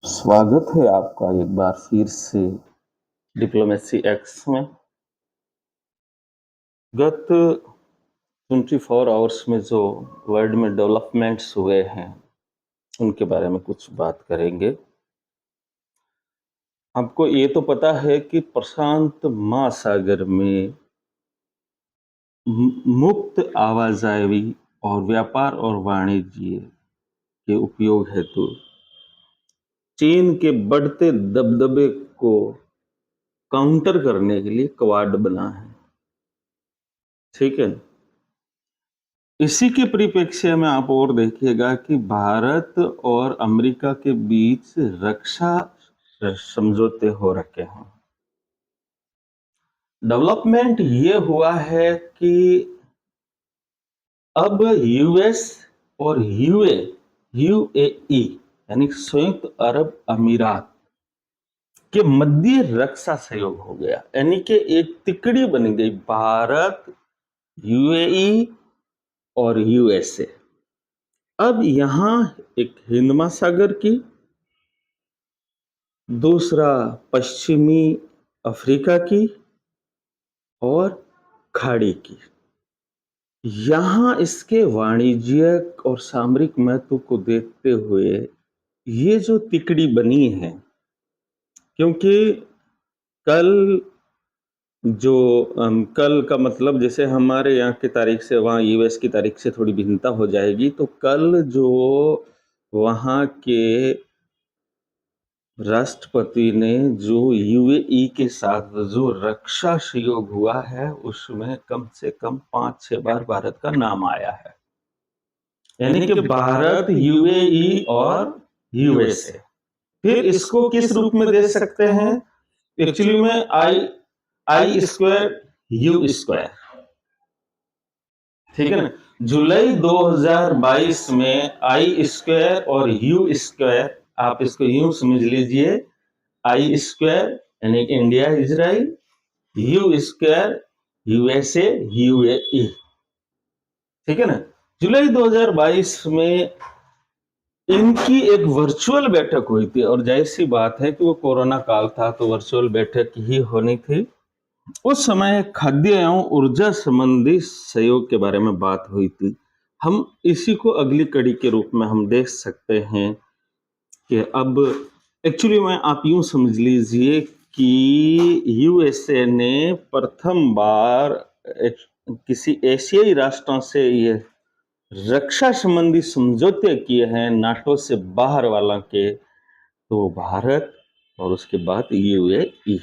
स्वागत है आपका एक बार फिर से डिप्लोमेसी एक्स में। गत 24 आवर्स में जो वर्ल्ड में डेवलपमेंट्स हुए हैं उनके बारे में कुछ बात करेंगे। आपको ये तो पता है कि प्रशांत महासागर में मुक्त आवाजाही और व्यापार और वाणिज्य के उपयोग हेतु चीन के बढ़ते दबदबे को काउंटर करने के लिए क्वाड बना है। ठीक है, इसी के परिप्रेक्ष्य में आप और देखिएगा कि भारत और अमेरिका के बीच रक्षा समझौते हो रखे हैं। डेवलपमेंट ये हुआ है कि अब यूएस और यूएई यानी संयुक्त अरब अमीरात के मध्य रक्षा सहयोग हो गया, यानी कि एक तिकड़ी बन गई, भारत, यूएई और यूएसए। अब यहां एक हिंद महासागर की, दूसरा पश्चिमी अफ्रीका की और खाड़ी की। यहां इसके वाणिज्यिक और सामरिक महत्व को देखते हुए ये जो तिकड़ी बनी है, क्योंकि कल कल का मतलब जैसे हमारे यहाँ की तारीख से वहाँ यूएस की तारीख से थोड़ी भिन्नता हो जाएगी, तो कल जो वहाँ के राष्ट्रपति ने जो यूएई के साथ जो रक्षा सहयोग हुआ है उसमें कम से कम 5-6 बार भारत का नाम आया है, यानी कि भारत, यूएई और यूएसए। फिर इसको किस रूप में दे सकते हैं? एक्चुअली में आई स्क्वायर यू स्क्वायर। ठीक है ना, जुलाई 2022 में आई स्क्वायर और यू स्क्वायर, आप इसको यूं समझ लीजिए, आई स्क्वायर यानी India Israel, you square USA UAE. ठीक है ना, जुलाई 2022 में इनकी एक वर्चुअल बैठक हुई थी, और जाहिर सी बात है कि वो कोरोना काल था तो वर्चुअल बैठक ही होनी थी। उस समय खाद्य एवं ऊर्जा संबंधी सहयोग के बारे में बात हुई थी। हम इसी को अगली कड़ी के रूप में हम देख सकते हैं कि अब एक्चुअली में आप यूं समझ लीजिए कि यूएसए ने प्रथम बार किसी एशियाई राष्ट्रों से ये रक्षा संबंधी समझौते किए हैं, नाटो से बाहर वाला के, तो भारत और उसके बाद यूएई।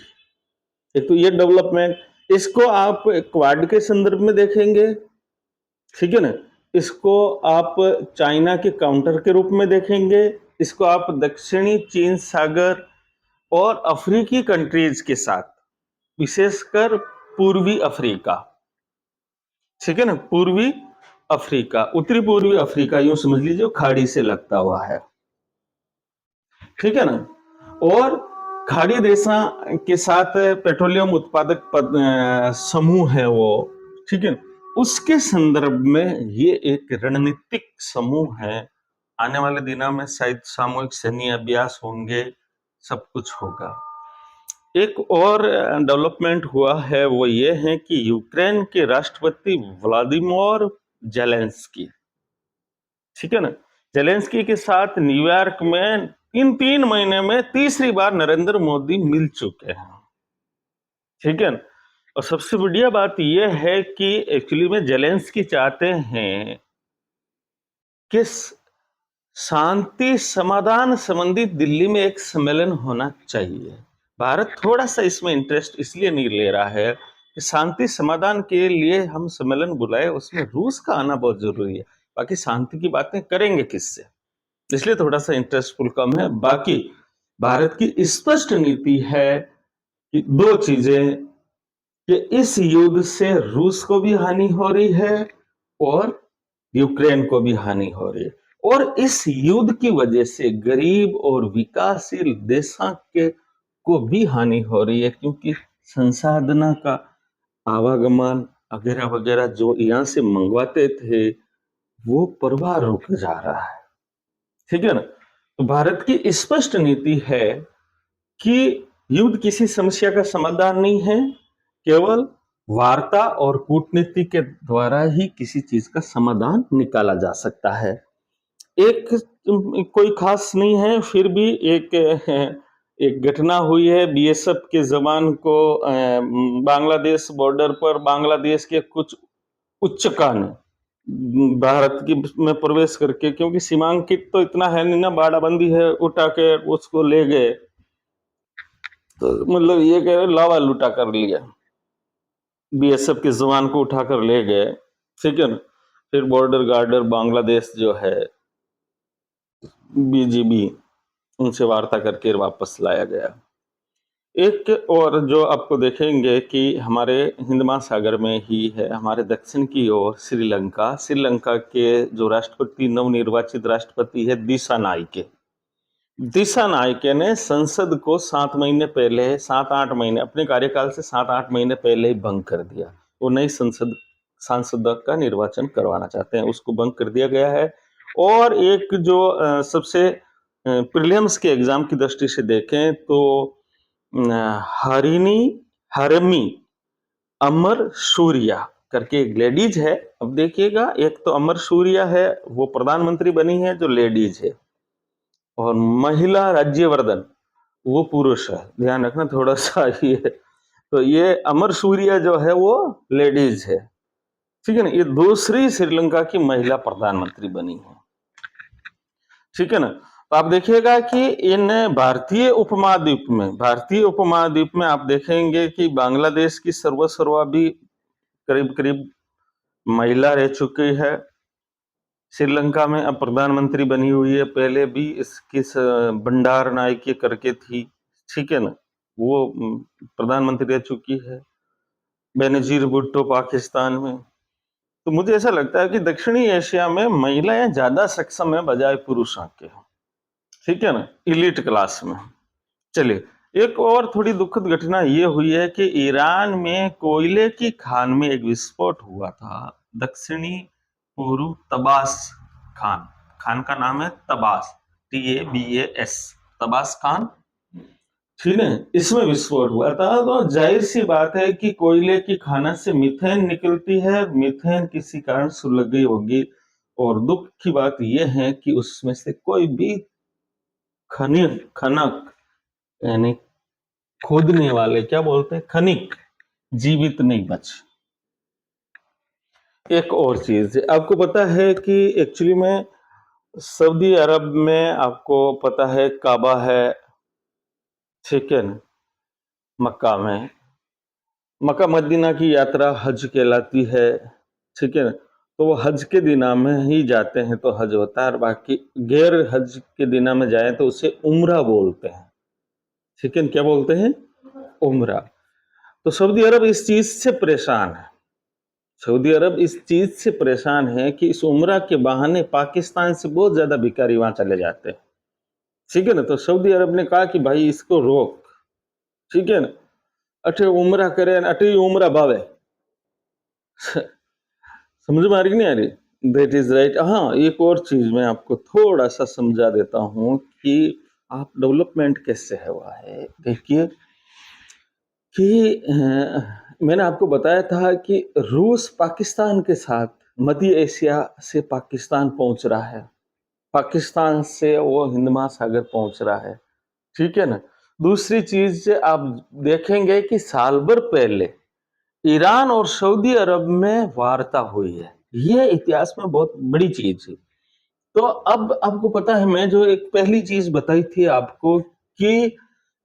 एक तो ये डेवलपमेंट, इसको आप क्वाड के संदर्भ में देखेंगे, ठीक है ना, इसको आप चाइना के काउंटर के रूप में देखेंगे, इसको आप दक्षिणी चीन सागर और अफ्रीकी कंट्रीज के साथ, विशेषकर पूर्वी अफ्रीका, ठीक है ना, पूर्वी अफ्रीका, उत्तरी पूर्वी अफ्रीका यूं समझ लीजिए, खाड़ी से लगता हुआ है, ठीक है ना, और खाड़ी देशों के साथ पेट्रोलियम उत्पादक समूह है वो, ठीक है, उसके संदर्भ में ये एक रणनीतिक समूह है। आने वाले दिनों में शायद सामूहिक सैन्य अभ्यास होंगे, सब कुछ होगा। एक और डेवलपमेंट हुआ है वो ये है कि यूक्रेन के राष्ट्रपति व्लादिमीर जेलेंस्की, ठीक है ना, जेलेंस्की के साथ न्यूयॉर्क में इन 3 महीने में तीसरी बार नरेंद्र मोदी मिल चुके हैं, ठीक है ना। और सबसे बढ़िया बात यह है कि एक्चुअली में जेलेंस्की चाहते हैं कि शांति समाधान संबंधी दिल्ली में एक सम्मेलन होना चाहिए। भारत थोड़ा सा इसमें इंटरेस्ट इसलिए नहीं ले रहा है कि शांति समाधान के लिए हम सम्मेलन बुलाए, उसमें रूस का आना बहुत जरूरी है, बाकी शांति की बातें करेंगे किससे, इसलिए थोड़ा सा इंटरेस्टफुल कम है। बाकी भारत की स्पष्ट नीति है कि दो चीजें, कि इस युद्ध से रूस को भी हानि हो रही है और यूक्रेन को भी हानि हो रही है, और इस युद्ध की वजह से गरीब और विकासशील देशों के को भी हानि हो रही है, क्योंकि संसाधन का आवागमन वगैरह वगैरह जो यहाँ से मंगवाते थे वो प्रवाह रुक जा रहा है, ठीक है ना। तो भारत की स्पष्ट नीति है कि युद्ध किसी समस्या का समाधान नहीं है, केवल वार्ता और कूटनीति के द्वारा ही किसी चीज का समाधान निकाला जा सकता है। एक कोई खास नहीं है, फिर भी एक घटना हुई है। बीएसएफ के जवान को बांग्लादेश बॉर्डर पर बांग्लादेश के कुछ उच्चका ने भारत की में प्रवेश करके, क्योंकि सीमांकित तो इतना है नहीं ना, बाड़ाबंदी है, उठा के उसको ले गए। तो मतलब ये कह रहे लावा लूटा कर लिया, बीएसएफ के जवान को उठाकर ले गए, ठीक है ना। फिर बॉर्डर गार्डर बांग्लादेश जो है, बीजीबी, उनसे वार्ता करके वापस लाया गया। एक और जो आपको देखेंगे कि हमारे हिंद महासागर में ही है, हमारे दक्षिण की ओर श्रीलंका। श्रीलंका के जो राष्ट्रपति, नवनिर्वाचित राष्ट्रपति है दिशा नायके ने संसद को 7 महीने पहले, 7-8 महीने, अपने कार्यकाल से 7-8 महीने पहले ही भंग कर दिया। वो नई सांसद का निर्वाचन करवाना चाहते हैं, उसको भंग कर दिया गया है। और एक जो सबसे प्रीलिम्स के एग्जाम की दृष्टि से देखें तो हरमी अमर सूर्या करके एक लेडीज है। अब देखिएगा, एक तो अमर सूर्या है, वो प्रधानमंत्री बनी है जो लेडीज है, और महिला राज्यवर्धन वो पुरुष है। ध्यान रखना थोड़ा सा ये। तो ये अमर सूर्या जो है वो लेडीज है, ठीक है ना। ये दूसरी श्रीलंका की महिला प्रधानमंत्री बनी है, ठीक है ना। तो आप देखिएगा कि इन भारतीय उपमहाद्वीप में आप देखेंगे कि बांग्लादेश की सर्वा भी करीब करीब महिला रह चुकी है। श्रीलंका में अब प्रधानमंत्री बनी हुई है, पहले भी इसकी भंडार नायके करके थी, ठीक है ना, वो प्रधानमंत्री रह चुकी है। बेनजीर भुट्टो पाकिस्तान में। तो मुझे ऐसा लगता है कि दक्षिणी एशिया में महिलाएं ज्यादा सक्षम है बजाय पुरुषों के, ठीक है ना, इलीट क्लास में। चलिए, एक और थोड़ी दुखद घटना ये हुई है कि ईरान में कोयले की खान में एक विस्फोट हुआ था। दक्षिणी पूर्व तबास खान का नाम है तबास, TABAS, तबास खान, ठीक है। इसमें विस्फोट हुआ था। तो जाहिर सी बात है कि कोयले की खाना से मीथेन निकलती है, मीथेन किसी कारण सुलग गई होगी। और दुख की बात यह है कि उसमें से कोई भी खनक यानी खोदने वाले, क्या बोलते हैं, खनिक, जीवित नहीं बचे। एक और चीज आपको पता है कि एक्चुअली में सऊदी अरब में आपको पता है काबा है, ठीक है ना। मक्का मदीना की यात्रा हज कहलाती है, ठीक है ना। तो वो हज के दिना में ही जाते हैं तो हज होता है, और बाकी गैर हज के दिना में जाए तो उसे उम्रा बोलते हैं, ठीक है। क्या बोलते हैं? उम्रा। तो सऊदी अरब इस चीज से परेशान है। सऊदी अरब इस चीज से परेशान है कि इस उम्रा के बहाने पाकिस्तान से बहुत ज्यादा भिखारी वहां चले जाते हैं, ठीक है ना। तो सऊदी अरब ने कहा कि भाई इसको रोक, ठीक है ना। अठे उम्रा करे, अठे उम्रा भावे। समझ में आ रही नहीं आ रही? That is right. हाँ, एक और चीज मैं आपको थोड़ा सा समझा देता हूं कि आप डेवलपमेंट कैसे हुआ है। देखिए कि मैंने आपको बताया था कि रूस पाकिस्तान के साथ मध्य एशिया से पाकिस्तान पहुंच रहा है, पाकिस्तान से वो हिंद महासागर पहुंच रहा है, ठीक है ना। दूसरी चीज आप देखेंगे कि साल भर पहले ईरान और सऊदी अरब में वार्ता हुई है। ये इतिहास में बहुत बड़ी चीज है। तो अब आपको पता है, मैं जो एक पहली चीज बताई थी आपको कि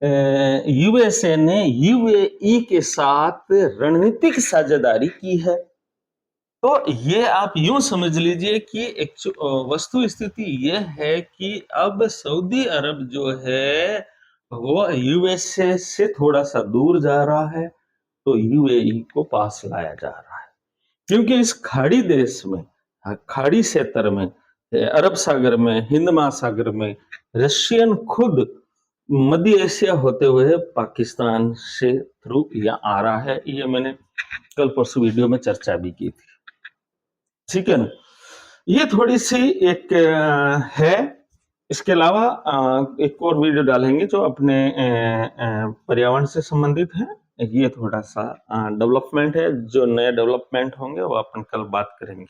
यूएसए ने यूएई के साथ रणनीतिक साझेदारी की है। तो ये आप यूं समझ लीजिए कि वस्तु स्थिति ये है कि अब सऊदी अरब जो है वो यूएसए से थोड़ा सा दूर जा रहा है, तो यूएई को पास लाया जा रहा है। क्योंकि इस खाड़ी देश में, खाड़ी क्षेत्र में, अरब सागर में, हिंद महासागर में रशियन खुद मध्य एशिया होते हुए पाकिस्तान से थ्रू यहाँ आ रहा है। ये मैंने कल परसों वीडियो में चर्चा भी की थी, ठीक है ना। ये थोड़ी सी एक है इसके अलावा एक और वीडियो डालेंगे जो अपने पर्यावरण से संबंधित है। ये थोड़ा सा डेवलपमेंट है, जो नए डेवलपमेंट होंगे वो अपन कल बात करेंगे।